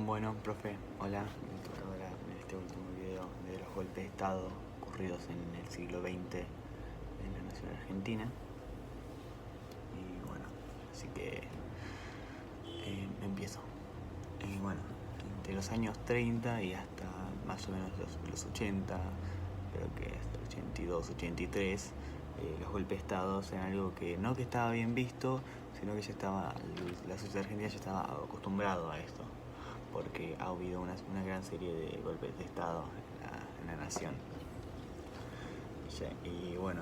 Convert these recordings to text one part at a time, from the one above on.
Bueno, profe, hola. Me toca ahora en este último video de los golpes de Estado ocurridos en el siglo XX en la nación argentina. Y bueno, así que empiezo. Bueno, entre los años 30 y hasta más o menos los 80, creo que hasta el 82, 83, los golpes de Estado eran algo que no que estaba bien visto, sino que la sociedad argentina ya estaba acostumbrado a esto, porque ha habido una gran serie de golpes de Estado en la nación. Y bueno,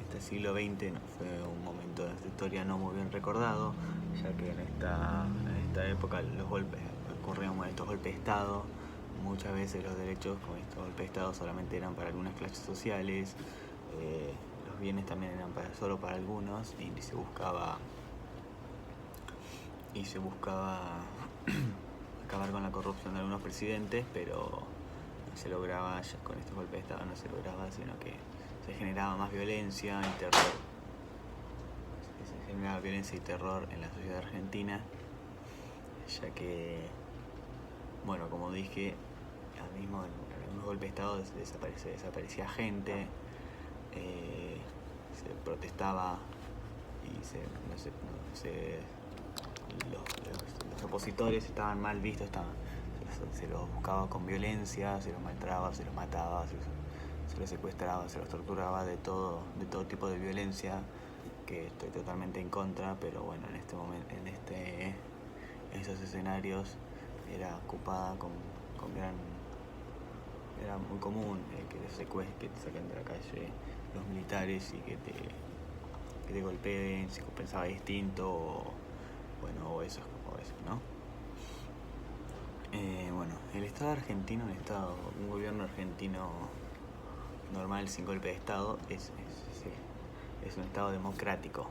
este siglo XX fue un momento de nuestra historia no muy bien recordado, ya que en esta época ocurrieron estos golpes de Estado. Muchas veces los derechos con estos golpes de Estado solamente eran para algunas clases sociales, los bienes también eran solo para algunos, y se buscaba acabar con la corrupción de algunos presidentes, pero no se lograba, con estos golpes de Estado no se lograba, sino que se generaba más violencia y terror. Se generaba violencia y terror en la sociedad argentina, ya que, bueno, como dije, al mismo en algunos golpes de Estado desaparecía gente, se protestaba y los opositores estaban mal vistos, se los buscaba con violencia, se los maltrataba, se los mataba, se los secuestraba, se los torturaba de todo tipo de violencia, que estoy totalmente en contra, pero bueno, en este momento, en esos escenarios era ocupada era muy común que te saquen de la calle los militares y que te golpeen si pensaba distinto o eso, ¿no? Bueno, el Estado argentino, un gobierno argentino normal sin golpe de Estado es un Estado democrático.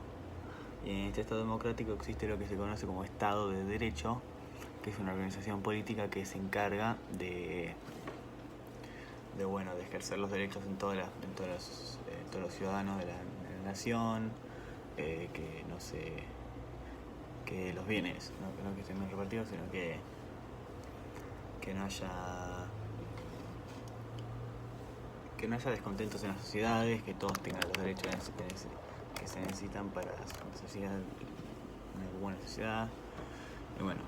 Y en este Estado democrático existe lo que se conoce como Estado de Derecho, que es una organización política que se encarga de ejercer los derechos en todos los ciudadanos de la nación, que los bienes no que estén bien repartidos, sino que no haya descontentos en las sociedades, que todos tengan los derechos que se necesitan para una sociedad, una buena sociedad. Y bueno,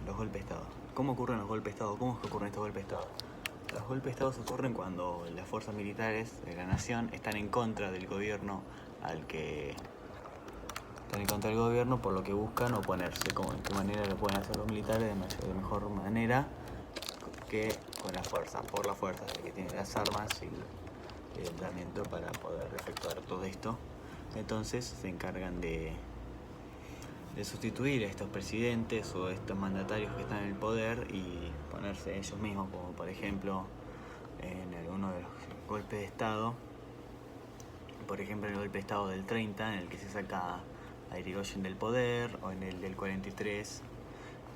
los golpes de Estado. ¿Cómo ocurren los golpes de Estado? ¿Cómo es que ocurren estos golpes de Estado? Los golpes de Estado ocurren cuando las fuerzas militares de la nación están en contra del gobierno por lo que buscan oponerse. ¿De qué manera lo pueden hacer los militares? De mejor manera que con la fuerza, por la fuerza, de que tienen las armas y el entrenamiento para poder efectuar todo esto. Entonces se encargan de sustituir a estos presidentes o estos mandatarios que están en el poder y ponerse ellos mismos, como por ejemplo en alguno de los golpes de Estado, por ejemplo en el golpe de Estado del 30, en el que se saca a Irigoyen del poder, o en el del 43,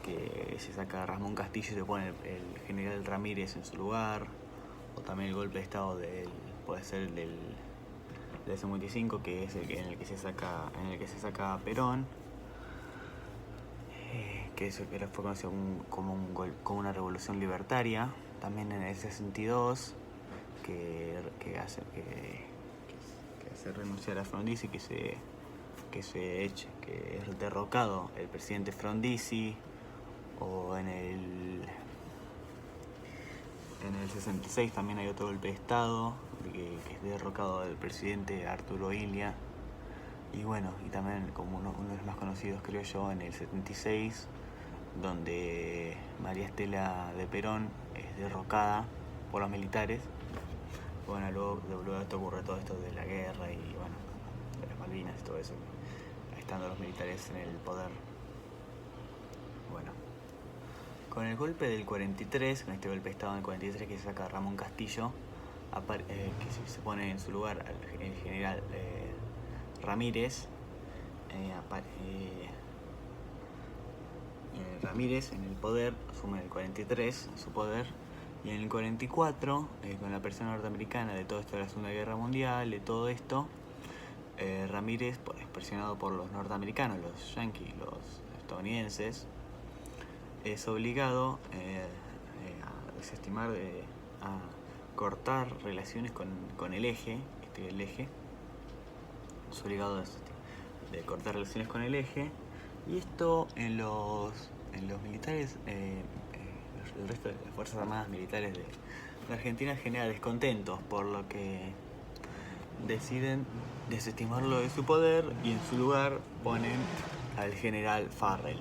que se saca a Ramón Castillo y se pone el general Ramírez en su lugar, o también el golpe de Estado puede ser el del 55, que es en el que se saca a Perón, que fue conocido como una revolución libertaria. También en el 62, que hace renunciar a Frondizi, que es derrocado el presidente Frondizi. O en el 66 también hay otro golpe de Estado, que es derrocado el presidente Arturo Illia. Y bueno, y también como uno de los más conocidos, creo yo, en el 76, donde María Estela de Perón es derrocada por los militares. Bueno, luego de esto ocurre todo esto de la guerra y bueno, de las Malvinas y todo eso, estando los militares en el poder. Bueno, con el golpe del 43, con este golpe de Estado en el 43 que se saca a Ramón Castillo, que se pone en su lugar el general Ramírez, Ramírez en el poder, asume en el 43 su poder, y en el 44, con la presión norteamericana de todo esto de la Segunda Guerra Mundial, de todo esto, Ramírez, presionado por los norteamericanos, los yanquis, los estadounidenses, es obligado a desestimar, a cortar relaciones con el eje, es obligado de cortar relaciones con el eje, y esto en los militares, el resto de las Fuerzas Armadas Militares de Argentina genera descontentos, por lo que deciden desestimarlo de su poder y en su lugar ponen al general Farrell.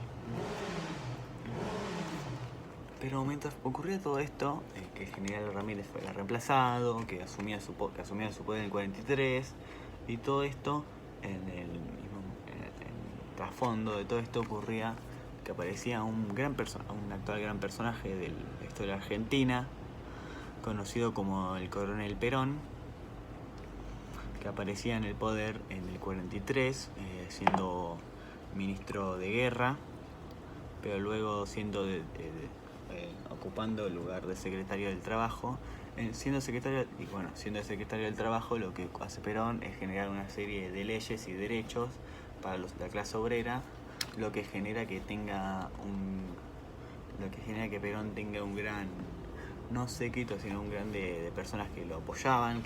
Pero mientras ocurría todo esto, que el general Ramírez fue reemplazado, que asumía su poder en el 43, y todo esto, en el trasfondo de todo esto ocurría que aparecía un actual gran personaje de la historia argentina, conocido como el Coronel Perón, que aparecía en el poder en el 43, siendo ministro de guerra, pero luego siendo ocupando el lugar de secretario del trabajo. Siendo secretario del trabajo, lo que hace Perón es generar una serie de leyes y derechos para la clase obrera, lo que genera que Perón tenga un gran, no séquito, sino un gran de personas que lo apoyaban,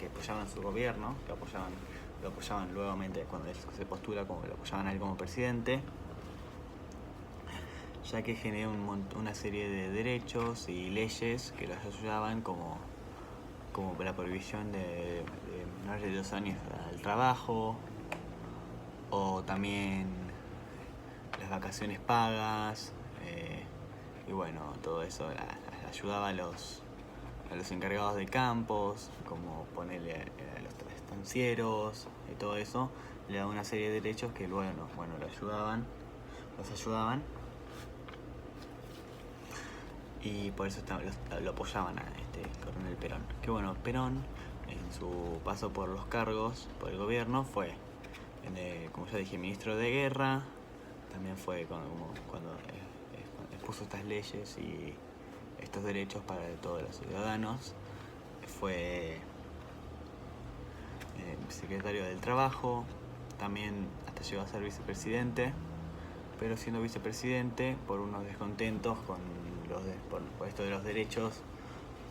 su gobierno, lo apoyaban nuevamente cuando él se postula, como lo apoyaban a él como presidente, ya que generó una serie de derechos y leyes que los ayudaban, como la prohibición de menores de 2 años al trabajo, o también las vacaciones pagas, y bueno, todo eso ayudaba a los encargados de campos, como ponerle a los estancieros y todo eso, le daba una serie de derechos que luego, los ayudaban, y por eso lo apoyaban a este Coronel Perón. Que bueno, Perón, en su paso por los cargos, por el gobierno, fue, como ya dije, ministro de guerra, también fue cuando expuso estas leyes y estos derechos para todos los ciudadanos, fue secretario del trabajo, también hasta llegó a ser vicepresidente, pero siendo vicepresidente, por unos descontentos por esto de los derechos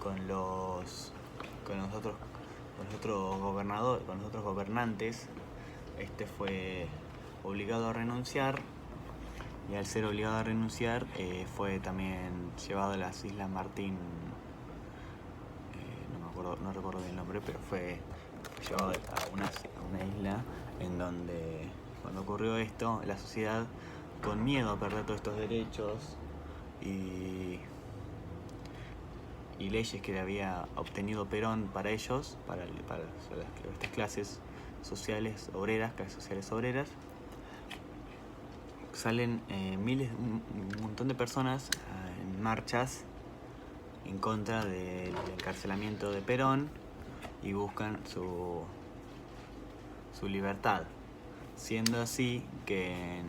con los otros gobernantes, fue obligado a renunciar, y al ser obligado a renunciar, fue también llevado a las Islas Martín, no recuerdo bien el nombre, pero fue llevado a una isla, en donde, cuando ocurrió esto, la sociedad, con miedo a perder todos estos derechos y leyes que le había obtenido Perón para ellos, para estas clases sociales obreras, salen un montón de personas en marchas en contra del encarcelamiento de Perón, y buscan su libertad, siendo así que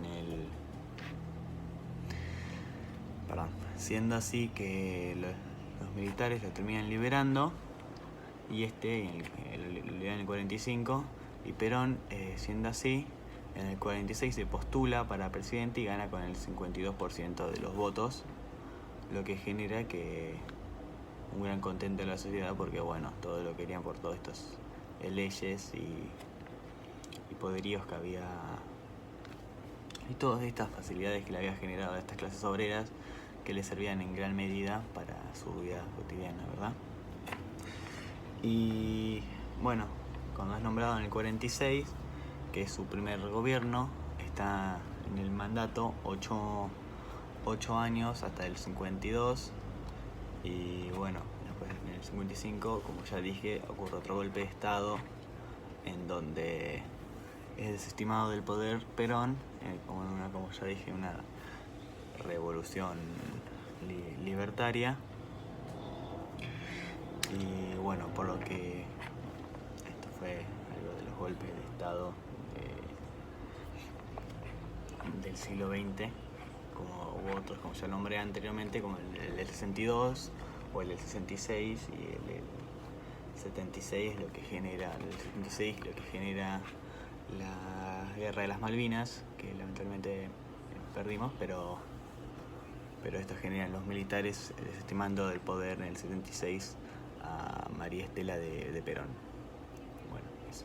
los militares lo terminan liberando, y lo liberan en el 45, y Perón, siendo así, en el 46 se postula para presidente y gana con el 52% de los votos, lo que genera que un gran contento en la sociedad, porque bueno, todo lo querían por todas estas leyes y poderíos que había, y todas estas facilidades que le había generado a estas clases obreras, que le servían en gran medida para su vida cotidiana, ¿verdad? Y bueno, cuando es nombrado en el 46, que es su primer gobierno, está en el mandato 8 años hasta el 52, y bueno, después en el 55, como ya dije, ocurre otro golpe de estado, en donde es desestimado del poder Perón, como ya dije, una revolución libertaria, y bueno, por lo que esto fue algo de los golpes de estado del siglo XX, como hubo otros, como ya nombré anteriormente, como el del 62 o el del 66, y el del 76 lo que genera la guerra de las Malvinas, que lamentablemente perdimos, pero pero esto genera los militares desestimando del poder en el 76 a María Estela de Perón. Bueno, eso.